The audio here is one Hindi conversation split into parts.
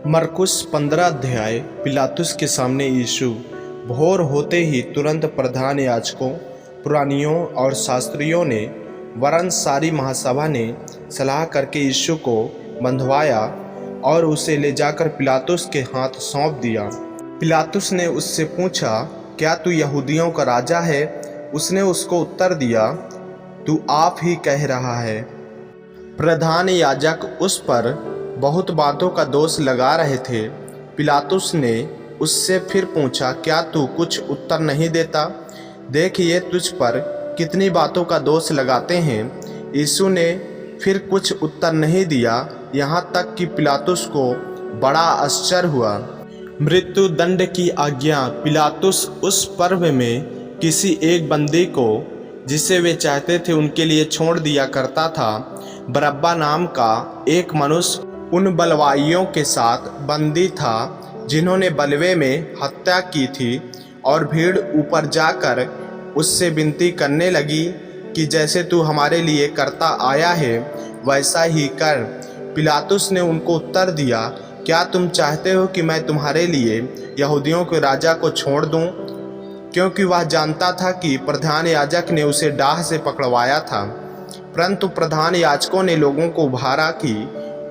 मरकुस 15 अध्याय। पिलातुस के सामने यीशु। भोर होते ही तुरंत प्रधान याजकों, पुरानियों और शास्त्रियों ने वरन सारी महासभा ने सलाह करके यीशु को बंधवाया और उसे ले जाकर पिलातुस के हाथ सौंप दिया। पिलातुस ने उससे पूछा, क्या तू यहूदियों का राजा है? उसने उसको उत्तर दिया, तू आप ही कह रहा है। प्रधान याजक उस पर बहुत बातों का दोष लगा रहे थे। पिलातुस ने उससे फिर पूछा, क्या तू कुछ उत्तर नहीं देता? देख, ये तुझ पर कितनी बातों का दोष लगाते हैं। यीशु ने फिर कुछ उत्तर नहीं दिया, यहाँ तक कि पिलातुस को बड़ा आश्चर्य हुआ। मृत्यु दंड की आज्ञा पिलातुस उस पर्व में किसी एक बंदी को, जिसे वे चाहते थे, उनके लिए छोड़ दिया करता था। बरअब्बा नाम का एक मनुष्य उन बलवाइयों के साथ बंदी था जिन्होंने बलवे में हत्या की थी, और भीड़ ऊपर जाकर उससे विनती करने लगी कि जैसे तू हमारे लिए करता आया है वैसा ही कर। पिलातुस ने उनको उत्तर दिया, क्या तुम चाहते हो कि मैं तुम्हारे लिए यहूदियों के राजा को छोड़ दूं? क्योंकि वह जानता था कि प्रधान याजक ने उसे डाह से पकड़वाया था। परंतु प्रधान याजकों ने लोगों को उभारा कि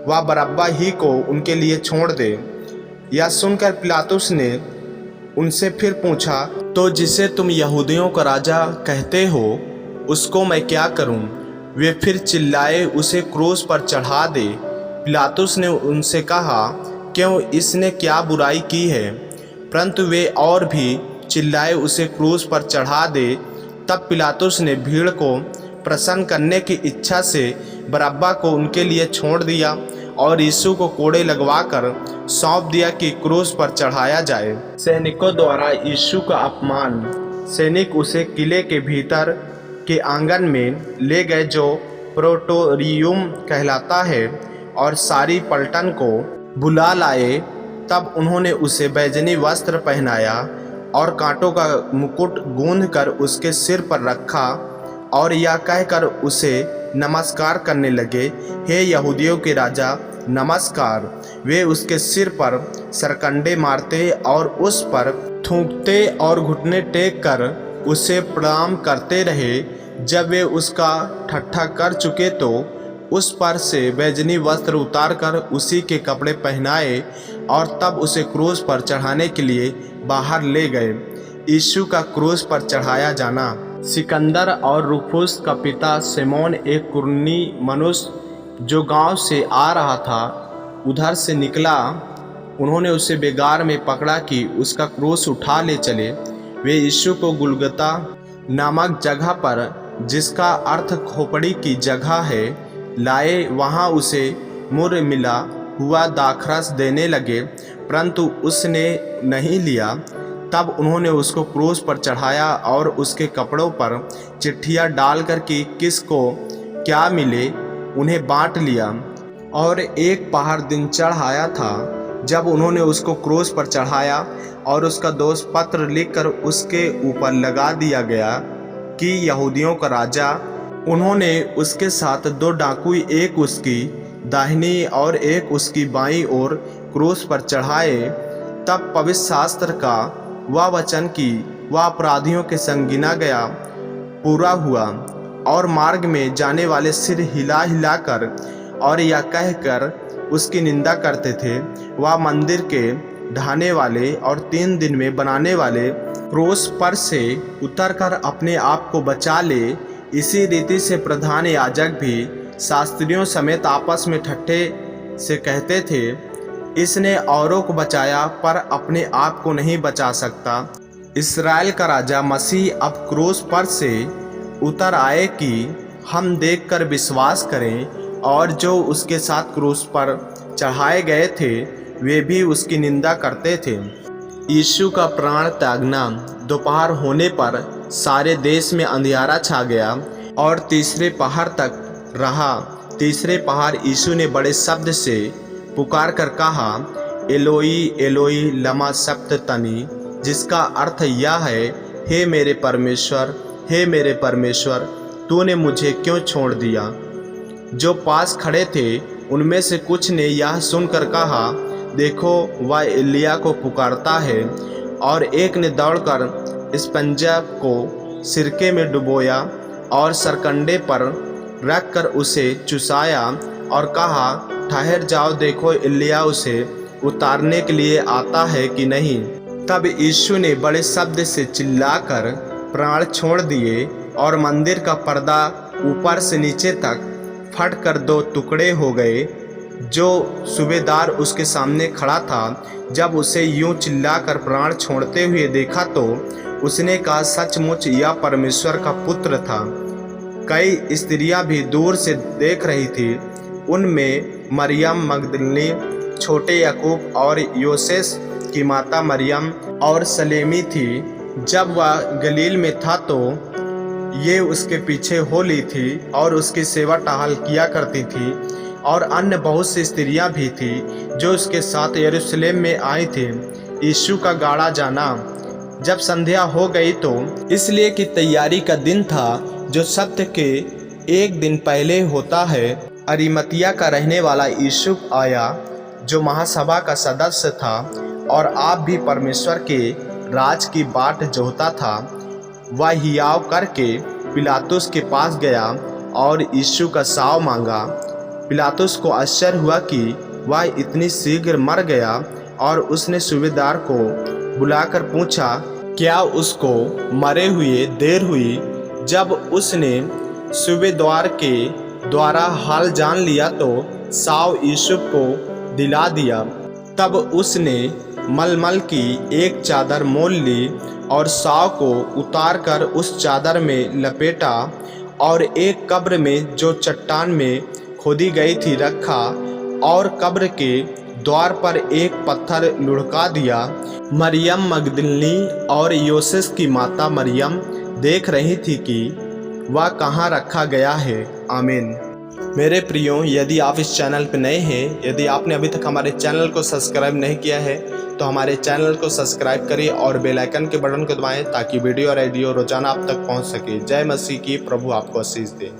वह बरअब्बा ही को उनके लिए छोड़ दे। यह सुनकर पिलातुस ने उनसे फिर पूछा, तो जिसे तुम यहूदियों का राजा कहते हो उसको मैं क्या करूं? वे फिर चिल्लाए, उसे क्रूस पर चढ़ा दे। पिलातुस ने उनसे कहा, क्यों, इसने क्या बुराई की है? परंतु वे और भी चिल्लाए, उसे क्रूस पर चढ़ा दे। तब पिलातुस ने भीड़ को प्रसन्न करने की इच्छा से बरअब्बा को उनके लिए छोड़ दिया और यीशु को कोड़े लगवाकर सौंप दिया कि क्रूस पर चढ़ाया जाए। सैनिकों द्वारा यीशु का अपमान। सैनिक उसे किले के भीतर के आंगन में ले गए, जो प्रेटोरियम कहलाता है, और सारी पलटन को बुला लाए। तब उन्होंने उसे बैजनी वस्त्र पहनाया और कांटों का मुकुट गूंथ कर उसके सिर पर रखा, और यह कहकर उसे नमस्कार करने लगे, हे यहूदियों के राजा, नमस्कार। वे उसके सिर पर सरकंडे मारते और उस पर थूकते और घुटने टेक कर उसे प्रणाम करते रहे। जब वे उसका ठट्ठा कर चुके तो उस पर से बैजनी वस्त्र उतारकर उसी के कपड़े पहनाए और तब उसे क्रूस पर चढ़ाने के लिए बाहर ले गए। यीशु का क्रूस पर चढ़ाया जाना। सिकंदर और रूफुस का पिता सिमोन, एक कुरनी मनुष्य जो गांव से आ रहा था, उधर से निकला। उन्होंने उसे बेगार में पकड़ा कि उसका क्रूस उठा ले चले। वे यीशु को गुलगुता नामक जगह पर, जिसका अर्थ खोपड़ी की जगह है, लाए। वहां उसे मुर्र मिला हुआ दाखरस देने लगे, परंतु उसने नहीं लिया। तब उन्होंने उसको क्रूस पर चढ़ाया और उसके कपड़ों पर चिट्ठियाँ डालकर कि किसको क्या मिले उन्हें बांट लिया। और एक पहाड़ दिन चढ़ आया था जब उन्होंने उसको क्रूस पर चढ़ाया, और उसका दोष पत्र लिखकर उसके ऊपर लगा दिया गया कि यहूदियों का राजा। उन्होंने उसके साथ 2 डाकू, एक उसकी दाहिनी और एक उसकी बाईं ओर, क्रूस पर चढ़ाए। तब पवित्र शास्त्र का वह वचन कि वह अपराधियों के संग गिना गया पूरा हुआ, और मार्ग में जाने वाले सिर हिला हिलाकर और यह कहकर उसकी निंदा करते थे, वह मंदिर के ढाने वाले और 3 दिन में बनाने वाले क्रूस पर से उतरकर अपने आप को बचा ले। इसी रीति से प्रधान याजक भी शास्त्रियों समेत आपस में ठट्ठे से कहते थे, इसने औरों को बचाया पर अपने आप को नहीं बचा सकता। इस्राएल का राजा मसीह अब क्रूस पर से उतर आए कि हम देखकर विश्वास करें। और जो उसके साथ क्रूस पर चढ़ाए गए थे वे भी उसकी निंदा करते थे। यीशु का प्राण त्यागना। दोपहर होने पर सारे देश में अंधियारा छा गया और तीसरे पहर तक रहा। तीसरे पहर यीशु ने बड़े शब्द से पुकार कर कहा, एलोई एलोई लमा सबक्तनी, जिसका अर्थ यह है, हे मेरे परमेश्वर, हे मेरे परमेश्वर, तूने मुझे क्यों छोड़ दिया? जो पास खड़े थे उनमें से कुछ ने यह सुनकर कहा, देखो वह एलिया को पुकारता है। और एक ने दौड़कर इस पंजब को सिरके में डुबोया और सरकंडे पर रखकर उसे चुसाया और कहा, ठहर जाओ, देखो एलिया उसे उतारने के लिए आता है कि नहीं। तब यीशु ने बड़े शब्द से चिल्लाकर प्राण छोड़ दिए और मंदिर का पर्दा ऊपर से नीचे तक फटकर दो टुकड़े हो गए। जो सूबेदार उसके सामने खड़ा था, जब उसे यूं चिल्लाकर प्राण छोड़ते हुए देखा तो उसने कहा, सचमुच यह परमेश्वर का पुत्र था। कई स्त्रियां भी दूर से देख रही थी। उनमें मरियम मगदलिनी, छोटे याकूब और योसेस की माता मरियम और सलेमी थी। जब वह गलील में था तो ये उसके पीछे हो ली थी और उसकी सेवा टहल किया करती थी। और अन्य बहुत सी स्त्रियां भी थी जो उसके साथ यरूशलेम में आई थी। यीशु का गाड़ा जाना। जब संध्या हो गई तो इसलिए कि तैयारी का दिन था, जो सप्ताह के एक दिन पहले होता है, अरिमतिया का रहने वाला यूसुफ आया, जो महासभा का सदस्य था और आप भी परमेश्वर के राज की बाट जोहता था। वह हियाव करके पिलातुस के पास गया और यीशु का साव मांगा। पिलातुस को आश्चर्य हुआ कि वह इतनी शीघ्र मर गया और उसने सूबेदार को बुलाकर पूछा, क्या उसको मरे हुए देर हुई? जब उसने सूबेदार के द्वारा हाल जान लिया तो साव यूसुफ को दिला दिया। तब उसने मलमल की एक चादर मोल ली और साव को उतारकर उस चादर में लपेटा और एक कब्र में जो चट्टान में खोदी गई थी रखा और कब्र के द्वार पर एक पत्थर लुढ़का दिया। मरियम मगदलिनी और योसेस की माता मरियम देख रही थी कि वह कहाँ रखा गया है। आमीन। मेरे प्रियो, यदि आप इस चैनल पर नए हैं, यदि आपने अभी तक हमारे चैनल को सब्सक्राइब नहीं किया है तो हमारे चैनल को सब्सक्राइब करिए और बेल आइकन के बटन को दबाएं ताकि वीडियो और ऑडियो रोजाना आप तक पहुंच सके। जय मसीह की। प्रभु आपको आशीष दे।